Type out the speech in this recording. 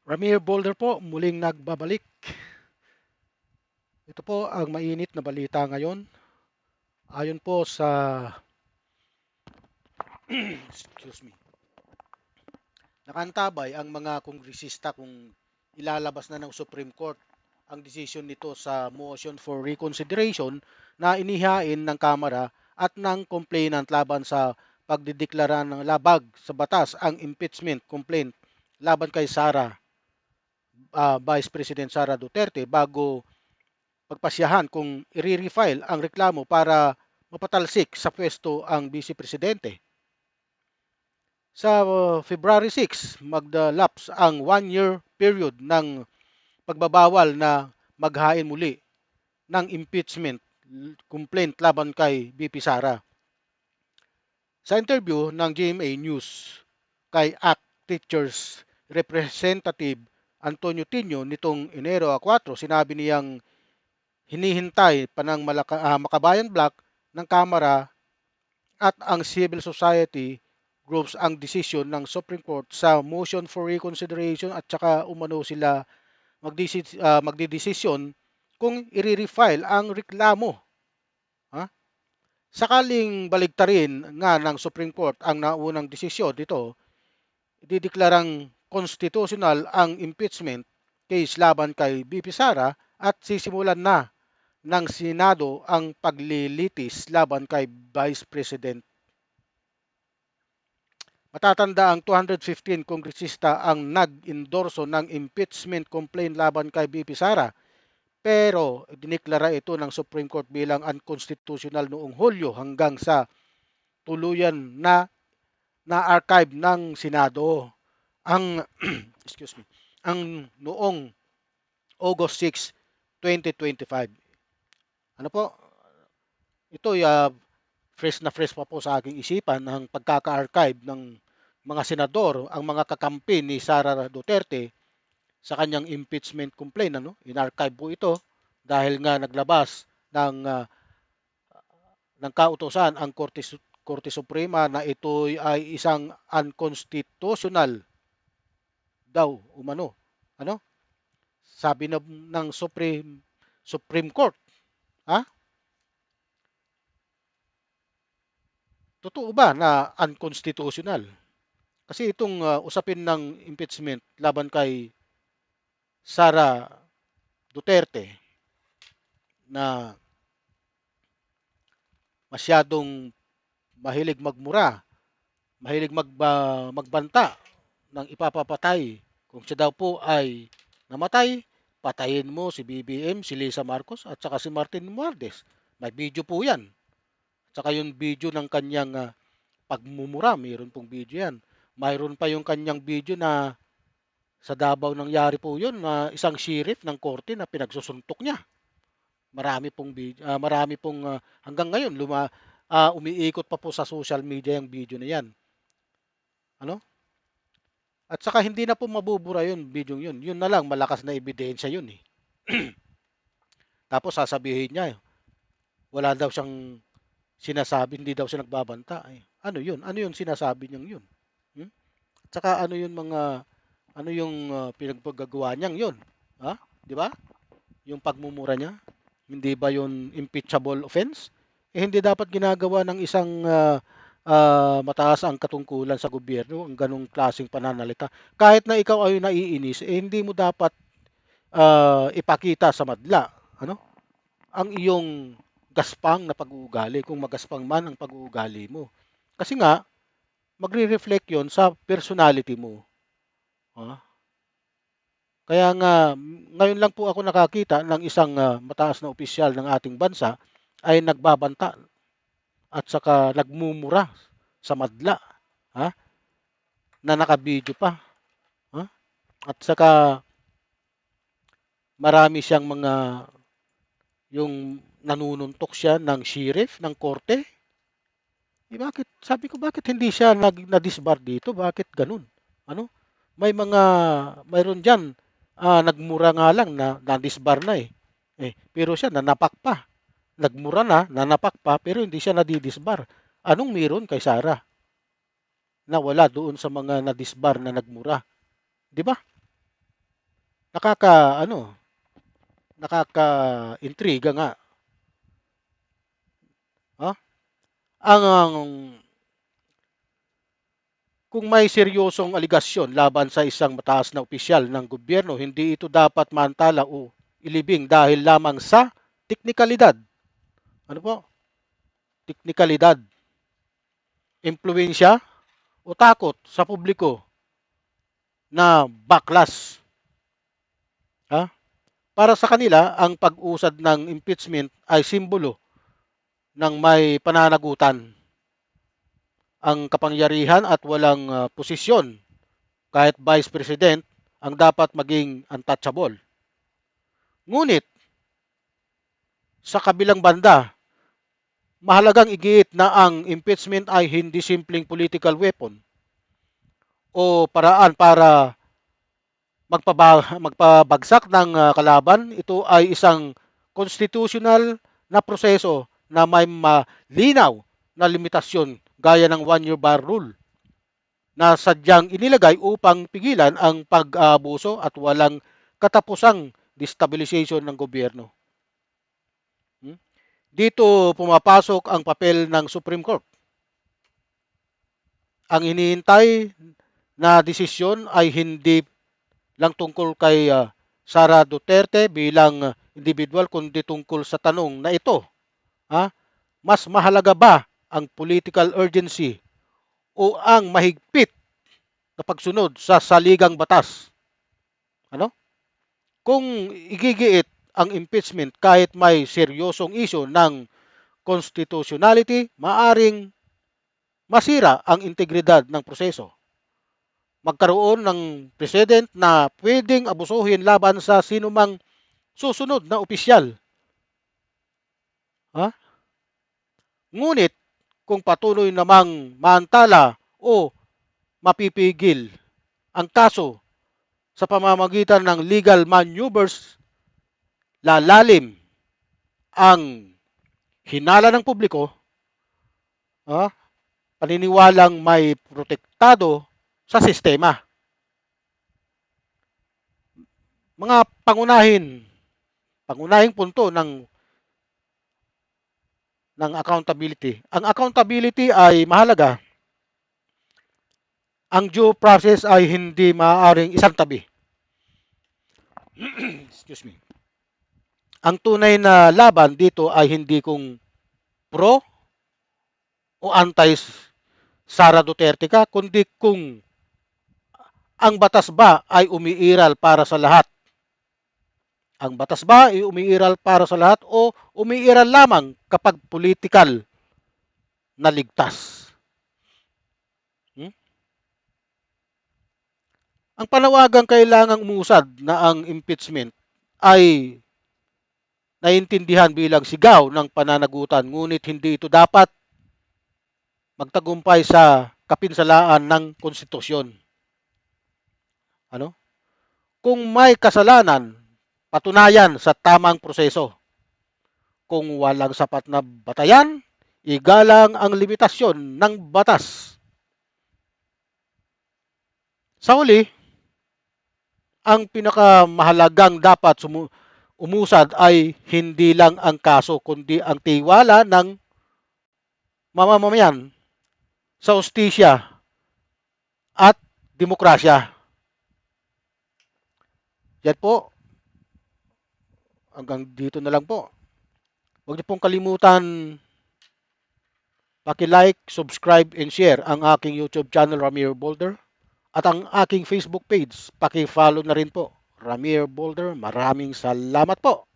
Ramir Boulder po, muling nagbabalik. Ito po ang mainit na balita ngayon. Ayon po sa excuse me. Nakantabay ang mga kongresista kung ilalabas na ng Supreme Court ang desisyon nito sa motion for reconsideration na inihain ng Kamara at ng complainant laban sa pagdideklara ng labag sa batas ang impeachment complaint laban kay Vice President Sara Duterte bago pagpasyahan kung i-refile ang reklamo para mapatalsik sa pwesto ang Vice Presidente. Sa February 6, magda-lapse ang 1-year period ng pagbabawal na maghain muli ng impeachment complaint laban kay VP Sara. Sa interview ng GMA News kay ACT Teachers Representative Antonio Tino nitong Enero 4, sinabi niyang hinihintay pa ng Makabayan Bloc ng Kamara at ang civil society groups ang desisyon ng Supreme Court sa motion for reconsideration at saka umano sila magdidesisyon kung i-refile ang reklamo. Ha? Sakaling baligtarin nga ng Supreme Court ang naunang desisyon dito, idideklarang constitutional ang impeachment case laban kay BP Sara at sisimulan na ng Senado ang paglilitis laban kay Vice President. Matatanda ang 215 kongresista ang nag-endorso ng impeachment complaint laban kay BP Sara, pero diniklara ito ng Supreme Court bilang unconstitutional noong Hulyo hanggang sa tuluyan na-archive ng Senado ang excuse me, ang noong August 6, 2025. Ano po? Ito fresh pa po sa aking isipan ng pagkaka-archive ng mga senador, ang mga kakampi ni Sara Duterte sa kanyang impeachment complaint. In-archive po ito dahil nga naglabas ng kautusan ang Korte Suprema na ito ay isang unconstitutional daw umano. Sabi ng Supreme Court. Ha? Totoo ba na unconstitutional? Kasi itong usapin ng impeachment laban kay Sara Duterte na masyadong mahilig magmura, mahilig magbanta ng ipapapatay. Kung siya daw po ay namatay, patayin mo si BBM, si Lisa Marcos at saka si Martin Romualdez. May video po yan. At saka yung video ng kanyang pagmumura, mayroon pong video yan. Mayroon pa yung kanyang video na sa Davao nangyari po yun na isang sheriff ng korte na pinagsusuntok niya. Marami pong video, marami pong hanggang ngayon umiikot pa po sa social media yung video na yan. Ano? At saka hindi na po mabubura yun, video yun. Yun na lang, malakas na ebidensya yun eh. Tapos sasabihin niya, wala daw siyang sinasabi, hindi daw siya nagbabanta. Ano yun? Ano yung sinasabi niyang yun? At saka ano yung pinagpagagawa niyang yun? Ha? Di ba? Yung pagmumura niya? Hindi ba yun impeachable offense? Hindi dapat ginagawa ng isang mataas ang katungkulan sa gobyerno ang ganong klaseng pananalita. Kahit na ikaw ay naiinis, hindi mo dapat ipakita sa madla ang iyong gaspang na pag-uugali kung magaspang man ang pag-uugali mo. Kasi nga, magre-reflect yon sa personality mo. Kaya nga, ngayon lang po ako nakakita ng isang mataas na opisyal ng ating bansa ay nagbabanta at saka nagmumura sa madla, na nakabidyo pa. At saka marami siyang yung nanununtok siya ng sheriff ng korte. Bakit hindi siya na-disbar dito? Bakit ganun? Mayroon diyan nagmura nga lang na na-disbar na eh. Pero siya nanapak pa. Nagmura na, nanapak pa, pero hindi siya nadidisbar. Anong meron kay Sara na wala doon sa mga nadisbar na nagmura? Di ba? Nakaka-ano, nakaka-intriga nga. Ha? Ang kung may seryosong aligasyon laban sa isang mataas na opisyal ng gobyerno, hindi ito dapat mantala o ilibing dahil lamang sa teknikalidad. Ano po? Teknikalidad, impluwensya o takot sa publiko na backlash. Ha? Para sa kanila, ang pag-usad ng impeachment ay simbolo ng may pananagutan ang kapangyarihan at walang posisyon kahit vice president ang dapat maging untouchable. Ngunit sa kabilang banda, mahalagang igiit na ang impeachment ay hindi simpleng political weapon o paraan para magpabagsak ng kalaban. Ito ay isang constitutional na proseso na may malinaw na limitasyon gaya ng one-year bar rule na sadyang inilagay upang pigilan ang pag-aabuso at walang katapusang destabilization ng gobyerno. Dito pumapasok ang papel ng Supreme Court. Ang hinihintay na desisyon ay hindi lang tungkol kay Sara Duterte bilang individual kundi tungkol sa tanong na ito. Ha? Mas mahalaga ba ang political urgency o ang mahigpit na pagsunod sa saligang batas? Ano? Kung igigiit ang impeachment kahit may seryosong issue ng constitutionality, maaring masira ang integridad ng proseso. Magkaroon ng president na pwedeng abusuhin laban sa sinumang susunod na opisyal. Ha? Ngunit kung patuloy namang maantala o mapipigil ang kaso sa pamamagitan ng legal maneuvers, lalalim ang hinala ng publiko, paniniwalang may protektado sa sistema. Mga pangunahing punto ng accountability. Ang accountability ay mahalaga. Ang due process ay hindi maaaring isang tabi. Excuse me. Ang tunay na laban dito ay hindi kung pro o anti Sara Duterte ka, kundi kung ang batas ba ay umiiral para sa lahat. Ang batas ba ay umiiral para sa lahat o umiiral lamang kapag political na ligtas? Ang panawagang kailangang umusad na ang impeachment ay naiintindihan bilang sigaw ng pananagutan, ngunit hindi ito dapat magtagumpay sa kapinsalaan ng konstitusyon. Ano? Kung may kasalanan, patunayan sa tamang proseso. Kung walang sapat na batayan, igalang ang limitasyon ng batas. Sa huli, ang pinakamahalagang dapat umusad ay hindi lang ang kaso, kundi ang tiwala ng mamamayan sa hustisya at demokrasya. Yan po. Hanggang dito na lang po. Huwag niyo pong kalimutan paki-like, subscribe, and share ang aking YouTube channel, Ramir Boulder. At ang aking Facebook page, paki-follow na rin po, Ramir Boulder. Maraming salamat po.